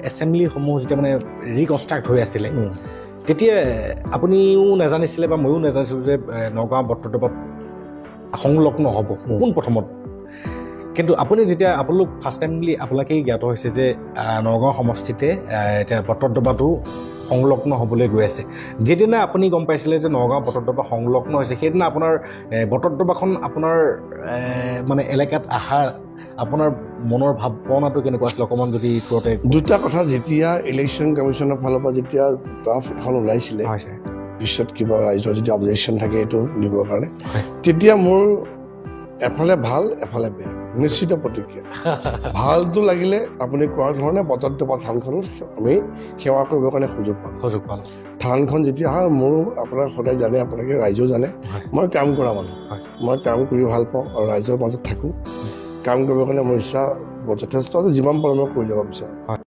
এছেম্বলিসমূহ যেতিয়া মানে ৰিকনষ্ট্ৰাক্ট হৈ আছিলে তেতিয়া আপুনিও নাজানিছিলে বা ময়ো নাজানিছিলোঁ যে নগাঁও বটদ্ৰৱাত সংলগ্ন হ'ব কোন প্ৰথমত কিন্তু আপুনি যেতিয়া আপোনালোক ফাৰ্ষ্ট টাইম বুলি আপোনালোকেই জ্ঞাত হৈছে যে নগাঁও সমষ্টিতে এতিয়া বটদ্ৰৱাটো সংলগ্ন হ'বলৈ গৈ আছে যেদিনা আপুনি গম পাইছিলে যে নগাঁও বটদ্ৰৱা সংলগ্ন হৈছে সেইদিনা আপোনাৰ বটদ্ৰৱাখন আপোনাৰ মানে এলেকাত অহা আপোনাৰ মনৰ ভাৱনাটো কেনেকুৱা আছিল অকণমান যদি থ্ৰুতে দুটা কথা যেতিয়া ইলেকশ্যন কমিশ্যনৰ ফালৰ পৰা যেতিয়া ড্ৰাফ্ট এখন ওলাইছিলে পিছত কিবা ৰাইজৰ যদি অবজেকশ্যন থাকে এইটো দিবৰ কাৰণে তেতিয়া মোৰ এফালে ভাল এফালে বেয়া নিশ্চিত প্ৰতিক্ৰিয়া ভালটো লাগিলে আপুনি কোৱাৰ ধৰণে বটদ্ৰৱা থানখনত আমি সেৱা কৰিবৰ কাৰণে সুযোগ পালোঁ থানখন যেতিয়া হয় মোৰ আপোনাৰ সদায় জানে আপোনালোকে ৰাইজেও জানে মই কাম কৰা মানুহ মই কাম কৰি ভাল পাওঁ আৰু ৰাইজৰ মাজত থাকোঁ কাম কৰিবৰ কাৰণে মোৰ ইচ্ছা যথেষ্ট আছে যিমান পাৰোঁ মই কৰি যাব বিচাৰোঁ